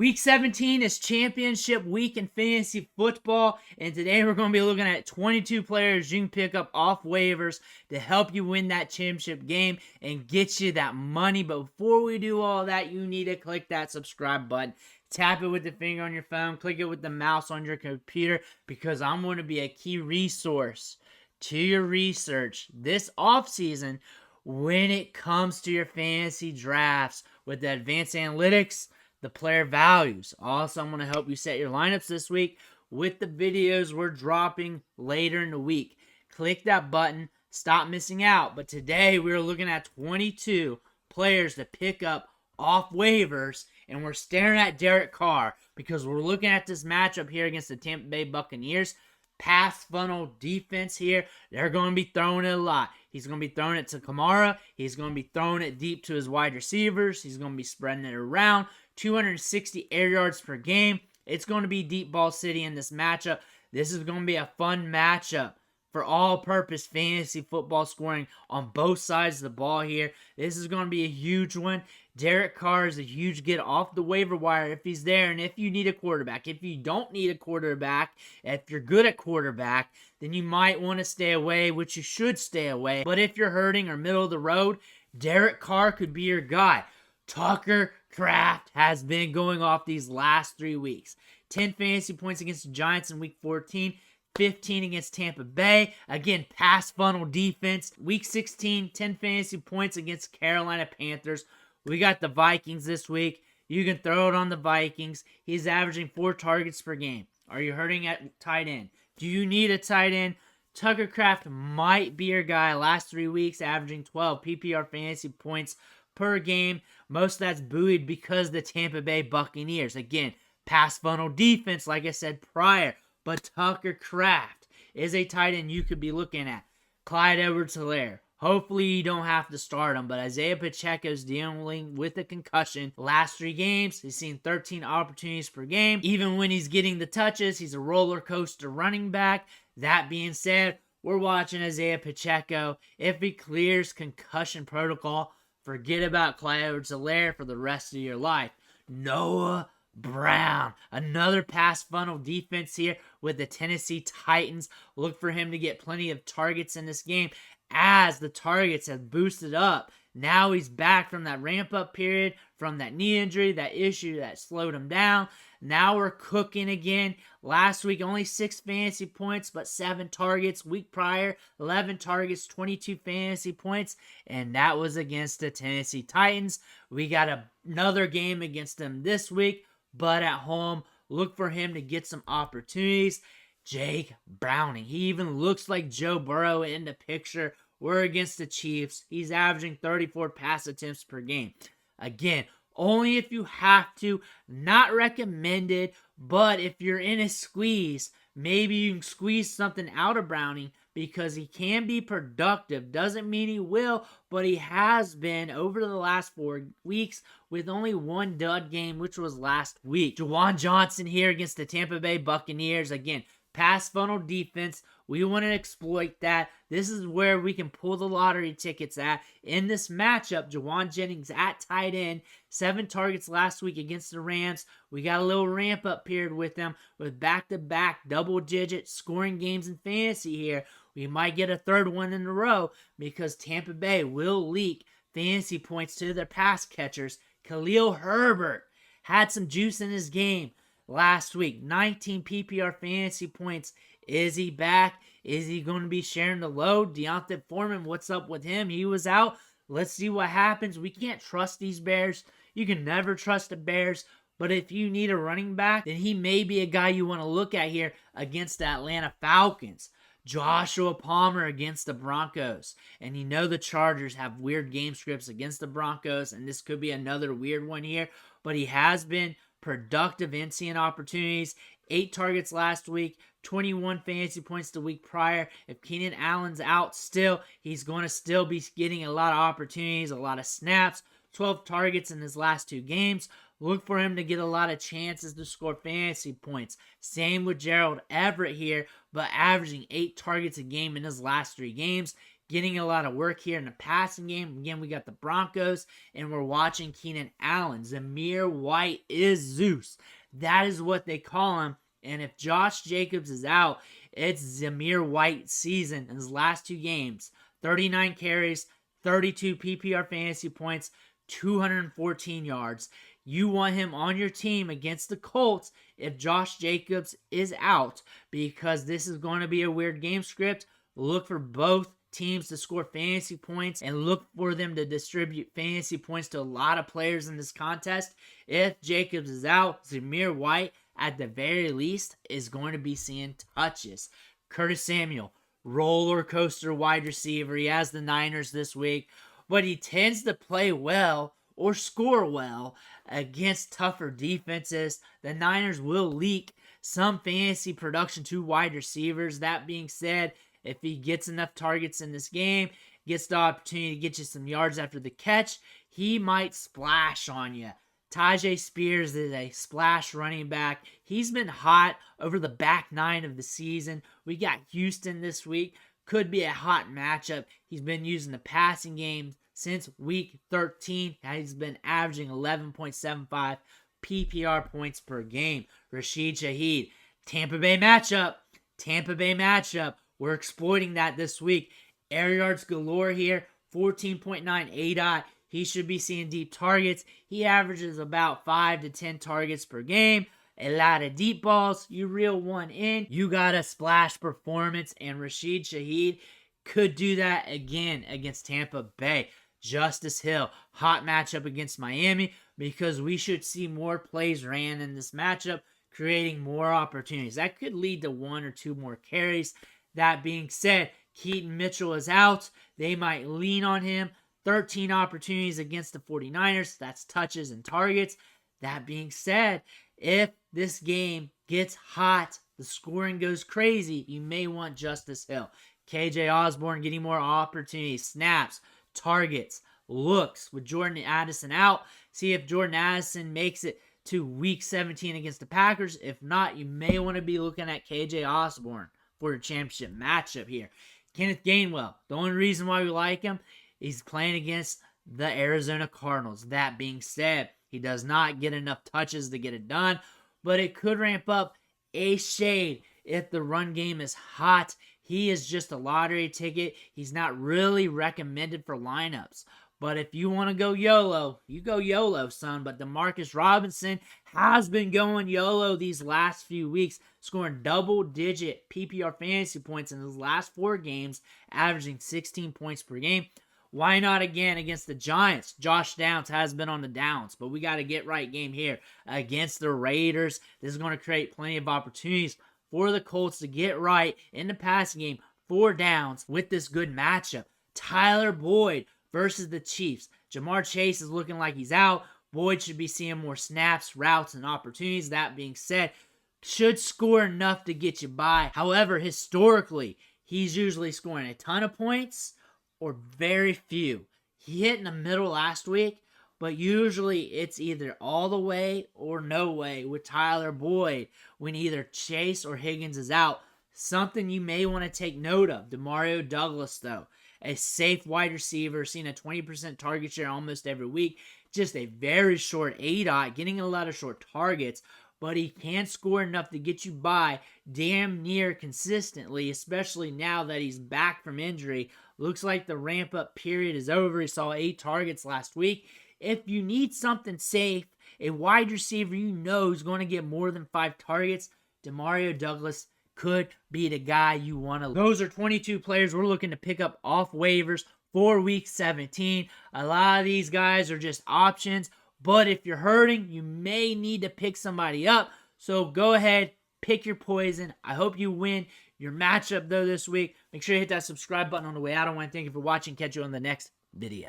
Week 17 is championship week in fantasy football, and today we're going to be looking at 22 players you can pick up off waivers to help you win that championship game and get you that money. But before we do all that, you need to click that subscribe button. Tap it with the finger on your phone, click it with the mouse on your computer, because I'm going to be a key resource to your research this offseason when it comes to your fantasy drafts with the advanced analytics, the player values. Also, I'm going to help you set your lineups this week with the videos we're dropping later in the week. Click that button, stop missing out. But today we're looking at 22 players to pick up off waivers, and we're staring at Derrick Carr because we're looking at this matchup here against the Tampa Bay Buccaneers. Pass funnel defense here. They're going to be throwing it a lot. He's going to be throwing it to Kamara. He's going to be throwing it deep to his wide receivers. He's going to be spreading it around. 260 air yards per game. It's going to be deep ball city in this matchup. This is going to be a fun matchup for all-purpose fantasy football scoring on both sides of the ball here. This is going to be a huge one. Derrick Carr is a huge get off the waiver wire if he's there, and if you need a quarterback. If you don't need a quarterback, if you're good at quarterback, then you might want to stay away, which you should stay away. But if you're hurting or middle of the road, Derrick Carr could be your guy. Tucker Kraft has been going off these last 3 weeks. 10 fantasy points against the Giants in week 14. 15 against Tampa Bay. Again, pass funnel defense. Week 16, 10 fantasy points against Carolina Panthers. We got the Vikings this week. You can throw it on the Vikings. He's averaging 4 targets per game. Are you hurting at tight end? Do you need a tight end? Tucker Kraft might be your guy. Last 3 weeks, averaging 12 PPR fantasy points per game. Most of that's buoyed because of the Tampa Bay Buccaneers. Again, pass funnel defense, like I said prior. But Tucker Kraft is a tight end you could be looking at. Clyde Edwards-Helaire. Hopefully you don't have to start him, but Isaiah Pacheco's dealing with a concussion. Last 3 games, he's seen 13 opportunities per game. Even when he's getting the touches, he's a roller coaster running back. That being said, we're watching Isaiah Pacheco. If he clears concussion protocol, forget about Clyde Edwards-Helaire for the rest of your life. Noah Brown, another pass funnel defense here with the Tennessee Titans. Look for him to get plenty of targets in this game as the targets have boosted up. Now he's back from that ramp up period, from that knee injury, that issue that slowed him down. Now we're cooking again. Last week, only 6 fantasy points, but 7 targets. Week prior, 11 targets, 22 fantasy points, and that was against the Tennessee Titans. We got another game against them this week, but at home. Look for him to get some opportunities. Jake Browning. He even looks like Joe Burrow in the picture. We're against the Chiefs. He's averaging 34 pass attempts per game. Again, only if you have to. Not recommended, but if you're in a squeeze, maybe you can squeeze something out of Browning because he can be productive. Doesn't mean he will, but he has been over the last 4 weeks with only 1 dud game, which was last week. Juwan Johnson here against the Tampa Bay Buccaneers. Again, pass funnel defense. We want to exploit that. This is where we can pull the lottery tickets at. In this matchup, Juwan Jennings at tight end. 7 targets last week against the Rams. We got a little ramp-up period with them with back-to-back double-digit scoring games in fantasy here. We might get a 3rd one in a row because Tampa Bay will leak fantasy points to their pass catchers. Khalil Herbert had some juice in his game last week. 19 PPR fantasy points. Is he back? Is he going to be sharing the load? Deontay Foreman, what's up with him? He was out. Let's see what happens. We can't trust these Bears. You can never trust the Bears. But if you need a running back, then he may be a guy you want to look at here against the Atlanta Falcons. Joshua Palmer against the Broncos. And you know the Chargers have weird game scripts against the Broncos, and this could be another weird one here. But he has been productive in seeing opportunities. 8 targets last week, 21 fantasy points the week prior. If Keenan Allen's out still, he's going to still be getting a lot of opportunities, a lot of snaps. 12 targets in his last 2 games. Look for him to get a lot of chances to score fantasy points. Same with Gerald Everett here, but averaging 8 targets a game in his last 3 games. getting a lot of work here in the passing game. Again, we got the Broncos, and we're watching Keenan Allen. Zamir White is Zeus. That is what they call him. And if Josh Jacobs is out, it's Zamir White's season in his last 2 games. 39 carries, 32 PPR fantasy points, 214 yards. You want him on your team against the Colts if Josh Jacobs is out, because this is going to be a weird game script. Look for both teams to score fantasy points and look for them to distribute fantasy points to a lot of players in this contest. If Jacobs is out, Zamir White, at the very least, is going to be seeing touches. Curtis Samuel, roller coaster wide receiver. He has the Niners this week, but he tends to play well or score well against tougher defenses. The Niners will leak some fantasy production to wide receivers. That being said, if he gets enough targets in this game, gets the opportunity to get you some yards after the catch, he might splash on you. Tyjae Spears is a splash running back. He's been hot over the back 9 of the season. We got Houston this week. Could be a hot matchup. He's been using the passing game since week 13. He's been averaging 11.75 PPR points per game. Rashid Shaheed, Tampa Bay matchup. We're exploiting that this week. Air yards galore here. 14.9 ADOT. He should be seeing deep targets. He averages about 5 to 10 targets per game. A lot of deep balls. You reel one in, you got a splash performance, and Rashid Shaheed could do that again against Tampa Bay. Justice Hill, hot matchup against Miami, because we should see more plays ran in this matchup, creating more opportunities. That could lead to 1 or 2 more carries. That being said, Keaton Mitchell is out. They might lean on him. 13 opportunities against the 49ers. That's touches and targets. That being said, if this game gets hot, the scoring goes crazy, you may want Justice Hill. KJ Osborne getting more opportunities, snaps, targets, looks. With Jordan Addison out, see if Jordan Addison makes it to week 17 against the Packers. If not, you may want to be looking at KJ Osborne for the championship matchup here. Kenneth Gainwell, the only reason why we like him, he's playing against the Arizona Cardinals. That being said, he does not get enough touches to get it done, but it could ramp up a shade if the run game is hot. He is just a lottery ticket. He's not really recommended for lineups. But if you want to go YOLO, you go YOLO, son. But Demarcus Robinson has been going YOLO these last few weeks, scoring double-digit PPR fantasy points in his last 4 games, averaging 16 points per game. Why not again against the Giants? Josh Downs has been on the downs, but we got to get right game here against the Raiders. This is going to create plenty of opportunities for the Colts to get right in the passing game for downs with this good matchup. Tyler Boyd versus the Chiefs. Jamar Chase is looking like he's out. Boyd should be seeing more snaps, routes, and opportunities. That being said, should score enough to get you by. However, historically, he's usually scoring a ton of points or very few. He hit in the middle last week, but usually it's either all the way or no way with Tyler Boyd when either Chase or Higgins is out. Something you may want to take note of. Demario Douglas, though, a safe wide receiver, seeing a 20% target share almost every week. Just a very short ADOT, getting a lot of short targets, but he can score enough to get you by damn near consistently, especially now that he's back from injury. Looks like the ramp-up period is over. He saw 8 targets last week. If you need something safe, a wide receiver you know is going to get more than 5 targets, Demario Douglas could be the guy you want to. Those are 22 players we're looking to pick up off waivers for week 17. A lot of these guys are just options, but if you're hurting, you may need to pick somebody up. So go ahead, pick your poison. I hope you win your matchup, though, this week. Make sure you hit that subscribe button on the way out. I want to thank you for watching. Catch you on the next video.